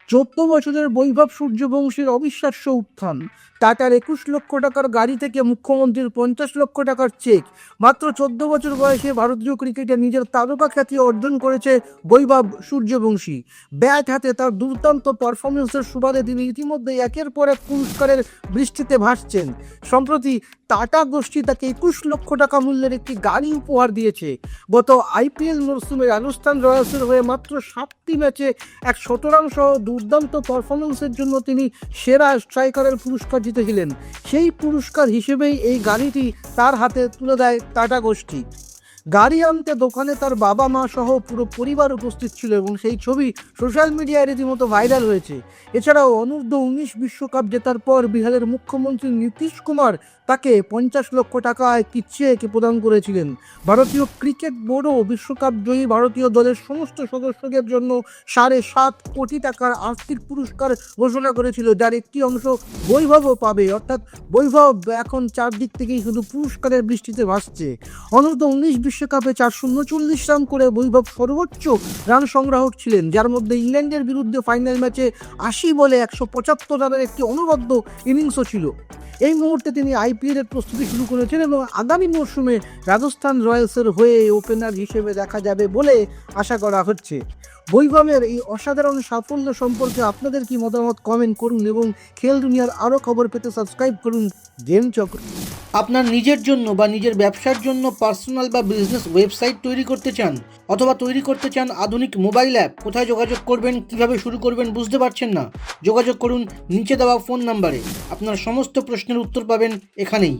14 বছরের বৈভব সূর্যবংশীর অবিশ্বাস্য উত্থান। টাটার 21 লক্ষ টাকার গাড়ি থেকে মুখ্যমন্ত্রীর 50 লক্ষ টাকার চেক। মাত্র 14 বছর বয়সে ভারতীয় ক্রিকেটে নিজের তারকা খ্যাতি অর্জন করেছে বৈভব সূর্যবংশী। ব্যাট হাতে তার দুর্দান্ত পারফরমেন্সের সুবাদে তিনি ইতিমধ্যেই একের পর এক পুরস্কারের বৃষ্টিতে ভাসছেন। সম্প্রতি টাটা গোষ্ঠী তাকে 21 লক্ষ টাকা মূল্যের একটি গাড়ি উপহার দিয়েছে। গত আইপিএল মরসুমে রাজস্থান রয়্যালসের হয়ে মাত্র 7টি ম্যাচে 100 রান সহ দুর্দান্ত পারফরমেন্সের জন্য তিনি সেরা স্ট্রাইকারের পুরস্কার জিতেছিলেন। সেই পুরস্কার হিসেবেই এই গাড়িটি তার হাতে তুলে দেয় টাটা গোষ্ঠী। গাড়ি আনতে দোকানে তার বাবা মা সহ পুরো পরিবার উপস্থিত ছিল এবং সেই ছবি সোশ্যাল মিডিয়ায় রীতিমতো ভাইরাল হয়েছে। এছাড়াও অনূর্ধ্ব-19 বিশ্বকাপ জেতার পর বিহারের মুখ্যমন্ত্রী নীতিশ কুমার তাকে 50 লক্ষ টাকা একটি চেক প্রদান করেছিলেন। ভারতীয় ক্রিকেট বোর্ডও বিশ্বকাপ জয়ী ভারতীয় দলের সমস্ত সদস্যদের জন্য 7.5 কোটি টাকার আর্থিক পুরস্কার ঘোষণা করেছিল, যার একটি অংশ বৈভবও পাবে। অর্থাৎ বৈভব এখন চারদিক থেকেই শুধু পুরস্কারের বৃষ্টিতে ভাসছে। অনূর্ধ্ব-19 বিশ্বকাপে 439 রান করে বৈভব সর্বোচ্চ রান সংগ্রাহক ছিলেন, যার মধ্যে ইংল্যান্ডের বিরুদ্ধে ফাইনাল ম্যাচে 80 বলে 175 রানের একটি অনবদ্য ইনিংসও ছিল। এই মুহূর্তে তিনি আইপিএলের প্রস্তুতি শুরু করেছেন এবং আগামী মরশুমে রাজস্থান রয়্যালসের হয়ে ওপেনার হিসেবে দেখা যাবে বলে আশা করা হচ্ছে। বৈভবের এই অসাধারণ সাফল্য সম্পর্কে আপনাদের কি মতামত কমেন্ট করুন এবং খেল দুনিয়ার আরও খবর পেতে সাবস্ক্রাইব করুন গেম চক্র। আপনার নিজের জন্য বা নিজের ব্যবসার জন্য পার্সোনাল বা বিজনেস ওয়েবসাইট তৈরি করতে চান অথবা তৈরি করতে চান আধুনিক মোবাইল অ্যাপ, কোথায় যোগাযোগ করবেন, কিভাবে শুরু করবেন বুঝতে পারছেন না? যোগাযোগ করুন নিচে দেওয়া ফোন নাম্বারে। আপনার সমস্ত প্রশ্নের উত্তর পাবেন এখানেই।